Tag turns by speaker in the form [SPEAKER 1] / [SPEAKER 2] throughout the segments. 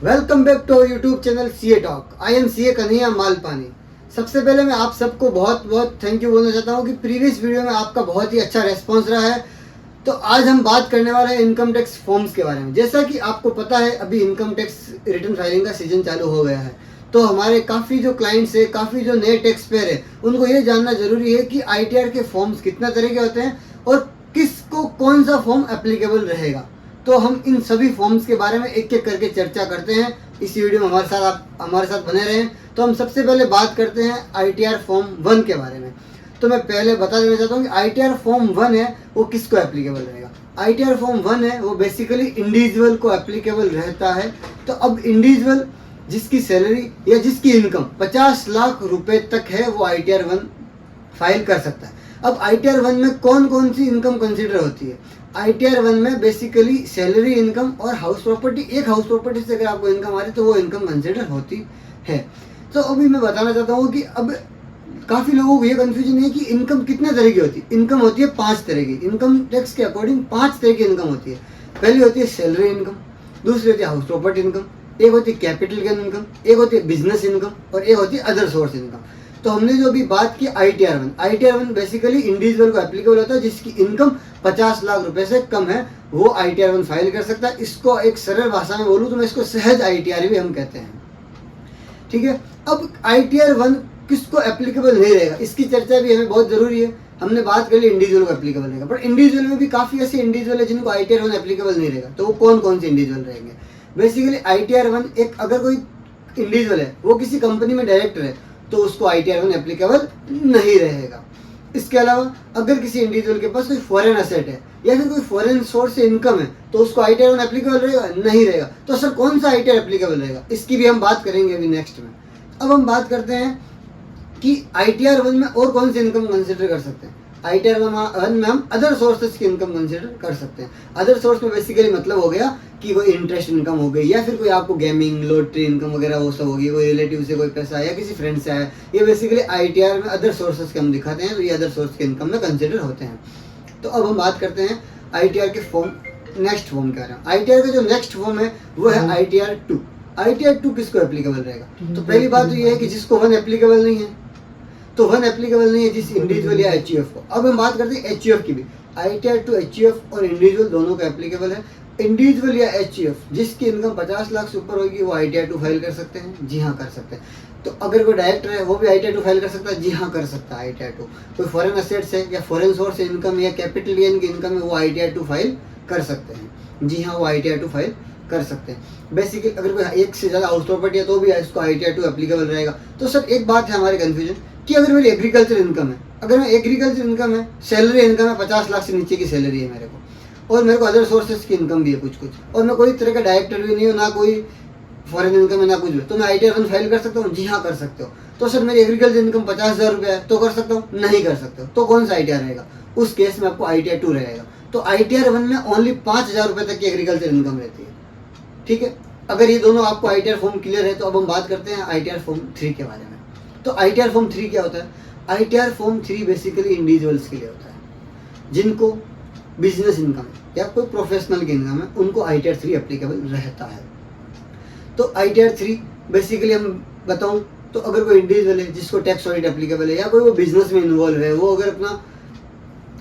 [SPEAKER 1] Welcome back to YouTube channel CA talk. I am CA Kanhaiya Malpani. सबसे पहले मैं आप सबको बहुत बहुत थैंक यू बोलना चाहता हूँ कि प्रीवियस वीडियो में आपका बहुत ही अच्छा रेस्पॉन्स रहा है। तो आज हम बात करने वाले हैं इनकम टैक्स फॉर्म्स के बारे में। जैसा कि आपको पता है अभी इनकम टैक्स रिटर्न फाइलिंग का सीजन चालू हो गया है, तो हमारे काफ़ी जो क्लाइंट्स है, काफ़ी जो नए टैक्स पेयर है, उनको ये जानना जरूरी है कि आईटीआर के फॉर्म्स कितना तरह के होते हैं और किसको कौन सा फॉर्म एप्लीकेबल रहेगा। तो हम इन सभी फॉर्म्स के बारे में एक एक करके चर्चा करते हैं। इस वीडियो में हमारे साथ बने रहें। तो हम सबसे पहले बात करते हैं आईटीआर फॉर्म 1 के बारे में। तो मैं पहले बता देना चाहता हूँ कि आईटीआर फॉर्म 1 है वो किसको एप्लीकेबल रहेगा। आईटीआर फॉर्म 1 है वो बेसिकली इंडिविजुअल को एप्लीकेबल रहता है। तो अब इंडिविजुअल जिसकी सैलरी या जिसकी इनकम 50 लाख रुपए तक है वो आईटीआर 1 फाइल कर सकता है। अब आईटीआर 1 में कौन कौन सी इनकम कंसीडर होती है। आईटीआर 1 में बेसिकली सैलरी इनकम और हाउस प्रॉपर्टी, एक हाउस प्रॉपर्टी से अगर आपको इनकम आ रही है तो वो इनकम कंसीडर होती है। तो अभी मैं बताना चाहता हूँ कि अब काफ़ी लोगों को ये कन्फ्यूजन है कि इनकम कितने तरह की होती है। इनकम होती है 5 तरह की। इनकम टैक्स के अकॉर्डिंग 5 तरह की इनकम होती है। पहली होती है सैलरी इनकम, दूसरी होती है हाउस प्रॉपर्टी इनकम, एक होती है कैपिटल गेन इनकम, एक होती है बिजनेस इनकम और एक होती है अदर सोर्स इनकम। तो हमने जो अभी बात की आईटीआर 1 बेसिकली इंडिविजुअल को एप्लीकेबल होता है जिसकी इनकम 50 लाख रुपए से कम है, वो आईटीआर 1 फाइल कर सकता है। इसको एक सरल भाषा में बोलूँ तो मैं इसको सहज आईटीआर भी हम कहते हैं। ठीक है। अब आईटीआर 1 किसको एप्लीकेबल नहीं रहेगा इसकी चर्चा भी हमें बहुत जरूरी है। हमने बात कर ली इंडिविजुअल को एप्लीकेबल रहेगा, पर इंडिविजुअल में भी काफ़ी ऐसे इंडिविजुअल है जिनको आईटीआर 1 एप्लीकेबल नहीं रहेगा। तो वो कौन कौन से इंडिविजुअल रहेंगे। बेसिकली आईटीआर 1 एक अगर कोई इंडिविजुअल है वो किसी कंपनी में डायरेक्टर है तो उसको आईटीआर 1 एप्लीकेबल नहीं रहेगा। इसके अलावा अगर किसी इंडिविजुअल के पास कोई फॉरेन एसेट है या फिर कोई फॉरेन सोर्स से इनकम है तो उसको आईटीआर 1 एप्लीकेबल रहेगा, नहीं रहेगा। तो सर कौन सा आईटीआर एप्लीकेबल रहेगा इसकी भी हम बात करेंगे अभी नेक्स्ट में। अब हम बात करते हैं कि आईटीआर 1 में और कौन सी इनकम कंसिडर कर सकते हैं। आईटीआर 1 में हम अदर सोर्सेज की इनकम कंसिडर कर सकते हैं। अदर सोर्स में बेसिकली मतलब हो गया कि कोई इंटरेस्ट इनकम हो गई या फिर कोई आपको गेमिंग, लॉटरी इनकम वगैरह वो सब होगी, कोई रिलेटिव से कोई पैसा आया, किसी फ्रेंड से आया। ये बेसिकली आईटीआर में अदर सोर्सेज के हम दिखाते हैं, तो ये अदर सोर्स के इनकम में कंसिडर होते हैं। तो अब हम बात करते हैं आईटीआर के फॉर्म, नेक्स्ट फॉर्म क्या है। आईटीआर का जो नेक्स्ट फॉर्म है वो है आईटीआर 2। आईटीआर 2 किसको एप्लीकेबल रहेगा। तो पहली बात तो ये है कि जिसको 1 एप्लीकेबल नहीं है, तो 1 एप्लीकेबल नहीं है जिस इंडिविजुअल या एचयूएफ को। अब हम बात करते हैं एचयूएफ की भी। आईटीआर 2 एचयूएफ और इंडिविजुअल दोनों का एप्लीकेबल है। इंडिविजुअल या एचयूएफ जिसकी इनकम 50 लाख से ऊपर होगी वो आईटीआर 2 फाइल कर सकते हैं। जी हाँ, कर सकते हैं। तो अगर कोई डायरेक्टर है वो भी आईटीआर 2 फाइल कर सकता है। जी हाँ, कर सकता है आईटीआर 2। कोई फॉरेन एसेट्स है या फॉरेन सोर्स इनकम या कैपिटल गेन की इनकम है वो आईटीआर 2 फाइल कर सकते हैं। जी हाँ, वो आईटीआर 2 फाइल कर सकते हैं। बेसिकली अगर कोई एक से ज़्यादा हाउस प्रॉपर्टी है तो भी इसको आईटीआर 2 एप्लीकेबल रहेगा। तो सर एक बात है हमारे कन्फ्यूजन कि अगर मेरी एग्रीकल्चर इनकम है, अगर मैं एग्रीकल्चर इनकम है, सैलरी इनकम है 50 लाख से नीचे की सैलरी है मेरे को, और मेरे को अदर सोर्सेज की इनकम भी है कुछ, और मैं कोई तरह का डायरेक्टर भी नहीं हूँ, ना कोई फॉरेन इनकम है ना कुछ भी, तो मैं आईटीआर 1 फाइल कर सकता हूँ। जी हाँ, कर सकते हो। तो सर मेरी एग्रीकल्चर इनकम 50,000 रुपये है तो कर सकता हूँ, नहीं कर सकते हो। तो कौन सा आईटीआर रहेगा। उस केस में आपको आईटीआर 2 रहेगा। तो आईटीआर 1 में ओनली 5,000 रुपये तक की एग्रीकल्चर इनकम रहती है। ठीक है। अगर ये दोनों आपको आईटीआर फॉर्म क्लियर है तो अब हम बात करते हैं आईटीआर फॉर्म 3 के बारे में। तो आईटीआर फॉर्म 3 क्या होता है। आईटीआर फॉर्म 3 बेसिकली इंडिविजुअल्स के लिए होता है जिनको बिजनेस इनकम है या कोई प्रोफेशनल की इनकम है, उनको आईटीआर 3 एप्लीकेबल रहता है। तो आईटीआर 3 बेसिकली हम बताऊं तो अगर कोई इंडिविजुअल है जिसको टैक्स ऑडिट एप्लीकेबल है या कोई वो बिजनेस में इन्वॉल्व है, वो अगर अपना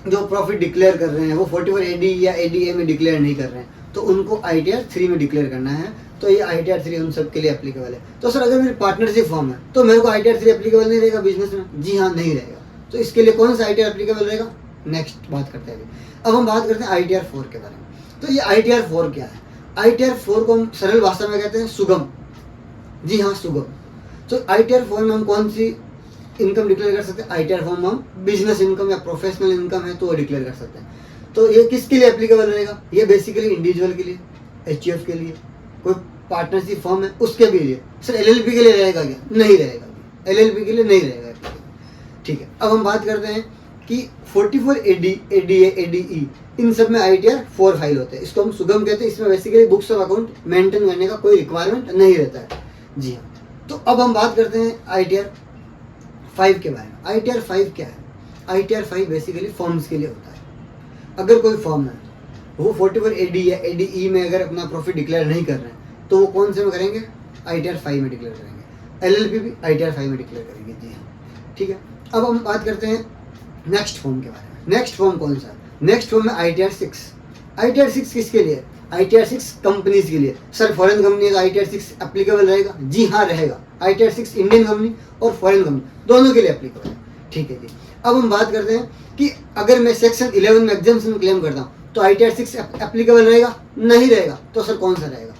[SPEAKER 1] जो प्रॉफिट डिक्लेयर कर रहे हैं वो 44 एडी या एडीए में डिक्लेयर नहीं कर रहे हैं तो उनको आईटीआर 3 में डिक्लेयर करना है। तो ये आईटीआर 3 उन सब के लिए एप्लीकेबल है। तो सर अगर मेरी पार्टनरशिप फॉर्म है तो मेरे को आईटीआर 3 एप्लीकेबल नहीं रहेगा बिजनेस में। जी हाँ, नहीं रहेगा। तो इसके लिए कौन सा आईटीआर एप्लीकेबल रहेगा, नेक्स्ट बात करते हैं। अब हम बात करते हैं आईटीआर 4 के बारे में। तो ये आईटीआर 4 क्या है। आईटीआर 4 को हम सरल भाषा में कहते हैं सुगम। जी हाँ, सुगम। तो आईटीआर 4 में हम कौन सी इनकम डिक्लेयर कर सकते हैं। आईटीआर फॉर्म में हम बिजनेस इनकम या प्रोफेशनल इनकम है तो वो डिक्लेयर कर सकते हैं। तो ये किसके लिए एप्लीकेबल रहेगा। ये बेसिकली इंडिविजुअल के लिए, एचयूएफ के लिए, कोई पार्टनरशिप फॉर्म है उसके भी लिए। सर एलएलपी के लिए रहेगा क्या, नहीं रहेगा। एलएलपी के लिए नहीं रहेगा। ठीक है। अब हम बात करते हैं कि 44 एडी, एडीए, एडीई इन सब में आईटीआर 4 फाइल होते हैं। इसको हम सुगम कहते हैं। इसमें basically books of account maintain करने का कोई रिक्वायरमेंट नहीं रहता है। जी हाँ। तो अब हम बात करते हैं आईटीआर 5 के बारे में। आईटीआर 5 क्या है। आईटीआर 5 बेसिकली फॉर्म्स के लिए होता है। अगर कोई फॉर्म है वो 44 एडी या एडीई में अगर अपना प्रॉफिट डिक्लेयर नहीं कर रहे हैं तो वो कौन से में करेंगे, ITR 5 में डिक्लेयर करेंगे। LLP भी ITR 5 में डिक्लेयर करेंगे। जी हाँ, ठीक है। अब हम बात करते हैं नेक्स्ट फॉर्म के बारे में। नेक्स्ट फॉर्म कौन सा है? नेक्स्ट फॉर्म है ITR 6। ITR 6 किसके लिए? ITR 6 कंपनीज के लिए। सर फॉरेन कंपनी है तो ITR 6 एप्लीकेबल रहेगा? जी हाँ रहेगा। ITR 6 इंडियन कंपनी और फॉरेन कंपनी दोनों के लिए एप्लीकेबल है। ठीक है जी। अब हम बात करते हैं कि अगर मैं सेक्शन 11 में एग्जाम्पशन क्लेम करता हूँ तो ITR 6 एप्लीकेबल रहेगा? नहीं रहेगा। तो सर कौन सा रहेगा?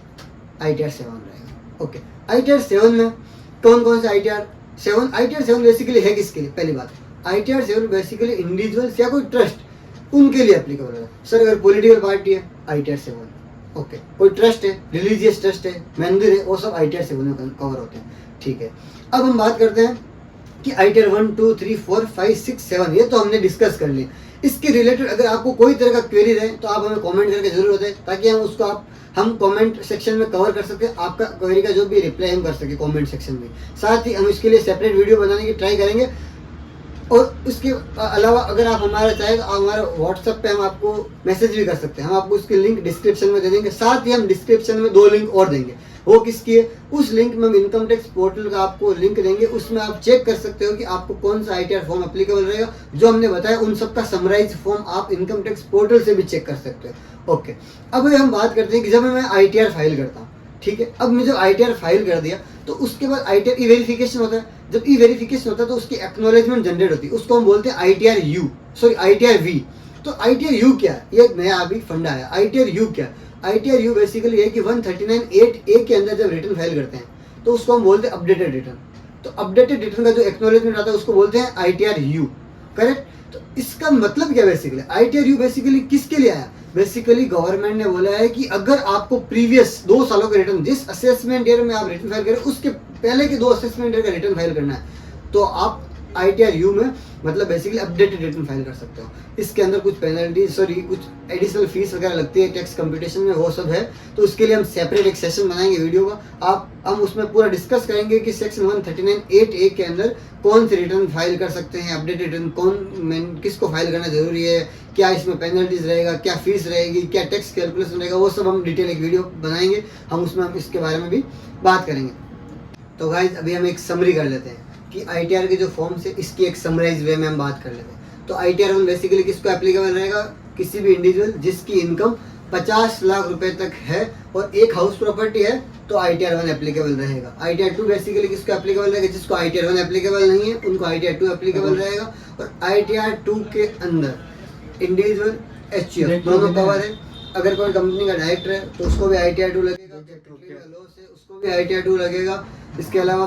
[SPEAKER 1] ITR 7 रहेगा। ओके, ITR 7 में कौन कौन से ITR 7 बेसिकली है किसके लिए? पहली बात, ITR 7 बेसिकली इंडिविजुअल्स या कोई ट्रस्ट उनके लिए एप्लीकेबल है। सर अगर पॉलिटिकल पार्टी है ITR 7, ओके, कोई ट्रस्ट है, रिलीजियस ट्रस्ट है, मंदिर है, वो सब ITR 7 में कवर होते हैं। ठीक है। अब हम बात करते हैं कि ITR 1, 2, 3, 4, 5, 6, 7 ये तो हमने डिस्कस कर लिया। इसके रिलेटेड अगर आपको कोई तरह का क्वेरी रहे तो आप हमें कमेंट करके जरूर बताएं, ताकि हम उसको हम कमेंट सेक्शन में कवर कर सके। आपका क्वेरी का जो भी रिप्लाई हम कर सके कमेंट सेक्शन में। साथ ही हम इसके लिए सेपरेट वीडियो बनाने की ट्राई करेंगे। और उसके अलावा अगर आप हमारा चाहें तो आप हमारे व्हाट्सएप पे हम आपको मैसेज भी कर सकते हैं। हम आपको उसकी लिंक डिस्क्रिप्शन में दे देंगे। साथ ही हम डिस्क्रिप्शन में 2 लिंक और देंगे। वो किसकी है? उस लिंक में हम इनकम टैक्स पोर्टल का आपको लिंक देंगे। उसमें आप चेक कर सकते हो कि आपको कौन सा ITR फॉर्म एप्लीकेबल रहेगा। जो हमने बताया उन सब का समराइज फॉर्म आप इनकम टैक्स पोर्टल से भी चेक कर सकते हो। ओके, अब हम बात करते हैं कि जब मैं ITR फाइल करता हूँ, ठीक है, अब मैं जब ITR फाइल कर दिया तो उसके बाद ITR ई वेरिफिकेशन होता है। जब ई वेरिफिकेशन होता है तो उसकी एक्नॉलेजमेंट जनरेट होती है, उसको हम बोलते हैं ITR V। तो ITR U क्या है? ये एक नया अभी फंडा है। ITR U क्या है? ITR U बेसिकली है कि 139(8)(a) के अंदर जब रिटर्न फाइल करते हैं तो उसको हम बोलते हैं अपडेटेड रिटर्न। तो अपडेटेड रिटर्न का जो एक्नॉलेजमेंट आता है उसको बोलते हैं ITR U, करेक्ट। तो इसका मतलब क्या बेसिकली? ITR U बेसिकली किसके लिए आया? बेसिकली गवर्नमेंट ने बोला है कि अगर आपको प्रीवियस 2 सालों का रिटर्न, जिस असेसमेंट ईयर में आप रिटर्न फाइल करें उसके पहले के 2 असेसमेंट ईयर का रिटर्न फाइल करना है तो आप ITR U में मतलब बेसिकली अपडेटेड रिटर्न फाइल कर सकते हो। इसके अंदर कुछ पेनल्टी कुछ एडिशनल फीस वगैरह लगती है टैक्स कंप्यूटेशन में, वो सब है। तो उसके लिए हम सेपरेट एक सेशन बनाएंगे वीडियो का। हम उसमें पूरा डिस्कस करेंगे कि सेक्शन 139(8)(a) के अंदर कौन से रिटर्न फाइल कर सकते हैं, अपडेटेड रिटर्न किसको फाइल करना जरूरी है, क्या इसमें पेनल्टीज रहेगा, क्या फीस रहेगी, क्या टैक्स कैलकुलेशन रहेगा, वो सब हम डिटेल एक वीडियो बनाएंगे। हम इसके बारे में भी बात करेंगे। तो गाइज अभी हम एक समरी कर लेते हैं कि ITR के जो फॉर्म्स है इसकी एक समराइज वे में हम बात कर लेते हैं। तो ITR 1 बेसिकली किसको एप्लीकेबल रहेगा? किसी भी इंडिविजुअल जिसकी इनकम 50 लाख रुपए तक है और एक हाउस प्रॉपर्टी है तो ITR 1 एप्लीकेबल रहेगा। ITR 2 बेसिकली किसको एप्लीकेबल रहेगा? जिसको ITR 1 एप्लीकेबल नहीं है उनको ITR 2 एप्लीकेबल रहेगा। और ITR 2 के अंदर इंडिविजुअल HUF दोनों कवर है। अगर कोई कंपनी का डायरेक्टर है तो उसको भी ITR 2 लगेगा, लॉस है उसको भी ITR 2 लगेगा। इसके अलावा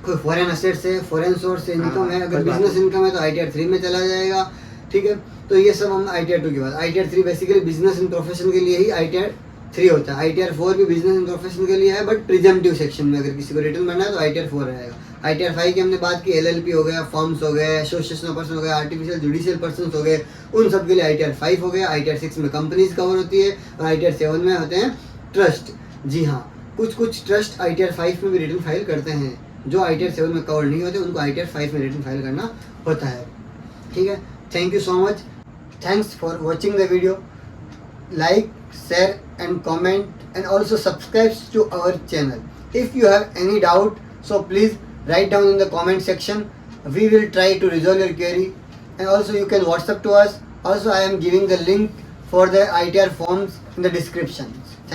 [SPEAKER 1] कोई फॉरेन असेट्स है, फॉरेन सोर्स से इनकम है, अगर बिजनेस इनकम है तो ITR 3 में चला जाएगा। ठीक है, तो ये सब हम ITR 2 के बाद। ITR 3 basically business and profession के लिए ही ITR 3 होता है। ITR 4 भी बिजनेस एंड प्रोफेशन के लिए है, बट प्रिजम्पटिव सेक्शन में अगर किसी को रिटर्न बनना है तो ITR 4 रहेगा। ITR 5 की हमने बात की, LLP हो गया, फॉर्म्स हो गए, एसोसिएशन ऑफ पर्सन हो गया, आर्टिफिशियल जुडिशियल पर्सन हो गए, उन सब के लिए ITR 5 हो गया। ITR 6 में कंपनीज कवर होती है और ITR 7 में होते हैं ट्रस्ट। जी हाँ, कुछ ट्रस्ट ITR 5 में भी रिटर्न फाइल करते हैं। जो ITR 7 में कवर नहीं होते उनको ITR 5 में रिटर्न फाइल करना होता है। ठीक है, thank you so much, thanks for watching the video. Like, share and comment and also subscribe to our channel. If you have any doubt, so please write down in the comment section. We will try to resolve your query, and also you can WhatsApp to us. Also I am giving the link for the ITR forms in the description.